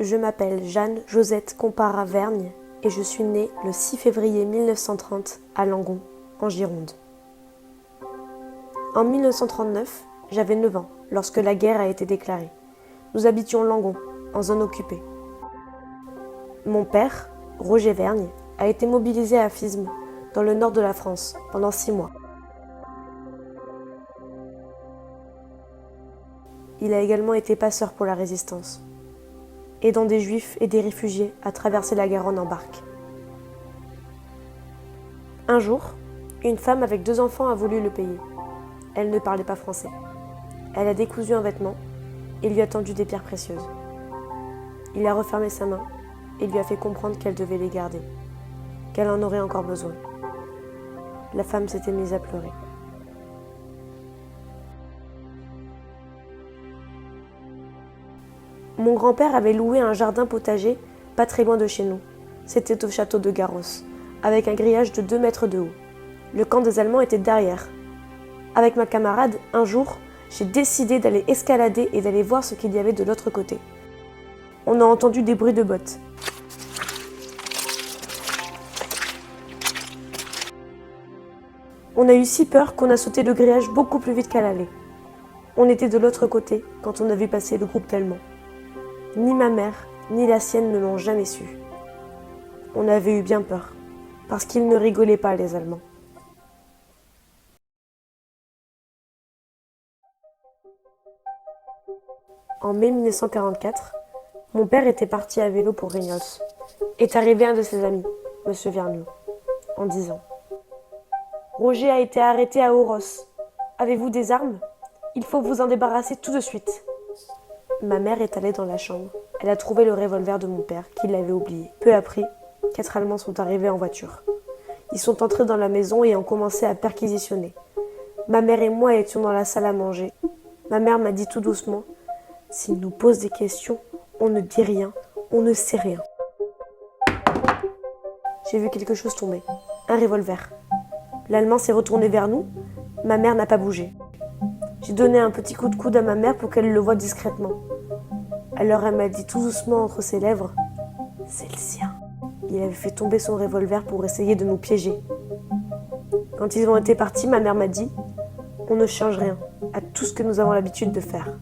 Je m'appelle Jeanne Josette Compara-Vergne et je suis née le 6 février 1930 à Langon, en Gironde. En 1939, j'avais 9 ans lorsque la guerre a été déclarée. Nous habitions Langon, en zone occupée. Mon père, Roger Vergne, a été mobilisé à Fismes, dans le nord de la France, pendant 6 mois. Il a également été passeur pour la résistance, aidant des juifs et des réfugiés à traverser la Garonne en barque. Un jour, une femme avec 2 enfants a voulu le payer. Elle ne parlait pas français. Elle a décousu un vêtement et lui a tendu des pierres précieuses. Il a refermé sa main et lui a fait comprendre qu'elle devait les garder, qu'elle en aurait encore besoin. La femme s'était mise à pleurer. Mon grand-père avait loué un jardin potager pas très loin de chez nous. C'était au château de Garros, avec un grillage de 2 mètres de haut. Le camp des Allemands était derrière. Avec ma camarade, un jour, j'ai décidé d'aller escalader et d'aller voir ce qu'il y avait de l'autre côté. On a entendu des bruits de bottes. On a eu si peur qu'on a sauté le grillage beaucoup plus vite qu'à l'aller. On était de l'autre côté quand on a vu passer le groupe d'Allemands. Ni ma mère, ni la sienne ne l'ont jamais su. On avait eu bien peur, parce qu'ils ne rigolaient pas, les Allemands. En mai 1944, mon père était parti à vélo pour Rignos. Est arrivé un de ses amis, M. Vergniaud, en disant « Roger a été arrêté à Oros. Avez-vous des armes? Il faut vous en débarrasser tout de suite. » Ma mère est allée dans la chambre. Elle a trouvé le revolver de mon père, qu'il avait oublié. Peu après, 4 Allemands sont arrivés en voiture. Ils sont entrés dans la maison et ont commencé à perquisitionner. Ma mère et moi étions dans la salle à manger. Ma mère m'a dit tout doucement « S'ils nous posent des questions, on ne dit rien, on ne sait rien. » J'ai vu quelque chose tomber. Un revolver. L'Allemand s'est retourné vers nous. Ma mère n'a pas bougé. J'ai donné un petit coup de coude à ma mère pour qu'elle le voie discrètement. Alors elle m'a dit tout doucement entre ses lèvres « C'est le sien ». Il avait fait tomber son revolver pour essayer de nous piéger. Quand ils ont été partis, ma mère m'a dit « On ne change rien à tout ce que nous avons l'habitude de faire. »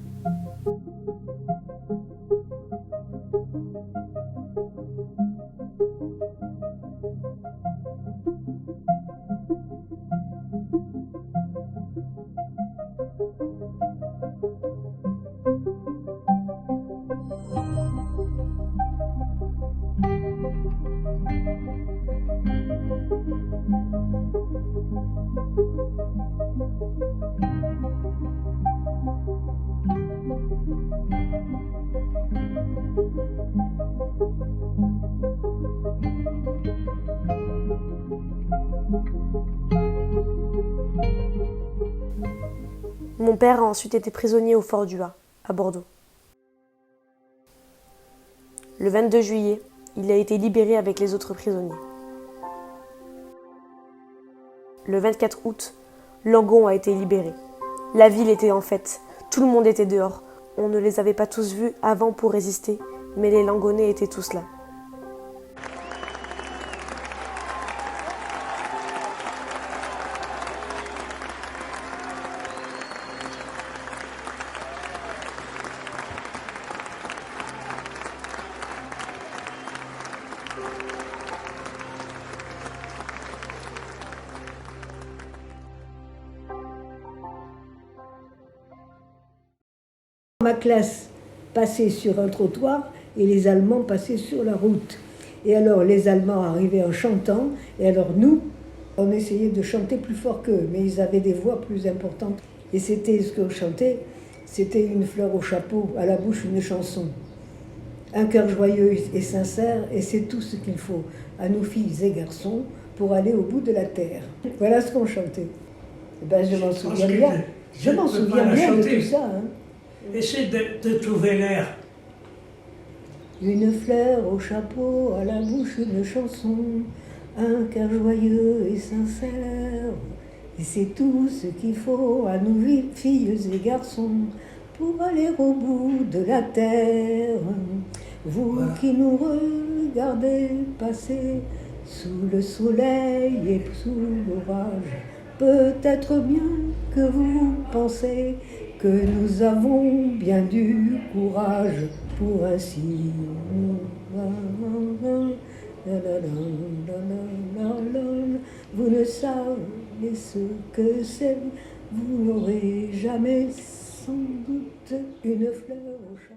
Mon père a ensuite été prisonnier au fort du Ha, à Bordeaux. Le 22 juillet, il a été libéré avec les autres prisonniers. Le 24 août, Langon a été libéré. La ville était en fête, tout le monde était dehors. On ne les avait pas tous vus avant pour résister, mais les Langonnais étaient tous là. Ma classe passait sur un trottoir et les Allemands passaient sur la route. Et alors les Allemands arrivaient en chantant, et alors nous, on essayait de chanter plus fort qu'eux, mais ils avaient des voix plus importantes. Et c'était ce qu'on chantait, c'était une fleur au chapeau, à la bouche une chanson. Un cœur joyeux et sincère, et c'est tout ce qu'il faut à nos filles et garçons pour aller au bout de la terre. Voilà ce qu'on chantait. Et ben, je m'en souviens bien. Je m'en souviens bien de tout ça. Hein. Essaie de trouver l'air Une fleur au chapeau, à la bouche une chanson, un cœur joyeux et sincère. Et c'est tout ce qu'il faut à nous filles et garçons pour aller au bout de la terre. Vous qui nous regardez passer sous le soleil et sous l'orage, peut-être bien que vous pensez que nous avons bien du courage pour ainsi. Vous ne savez ce que c'est, vous n'aurez jamais sans doute une fleur au chat.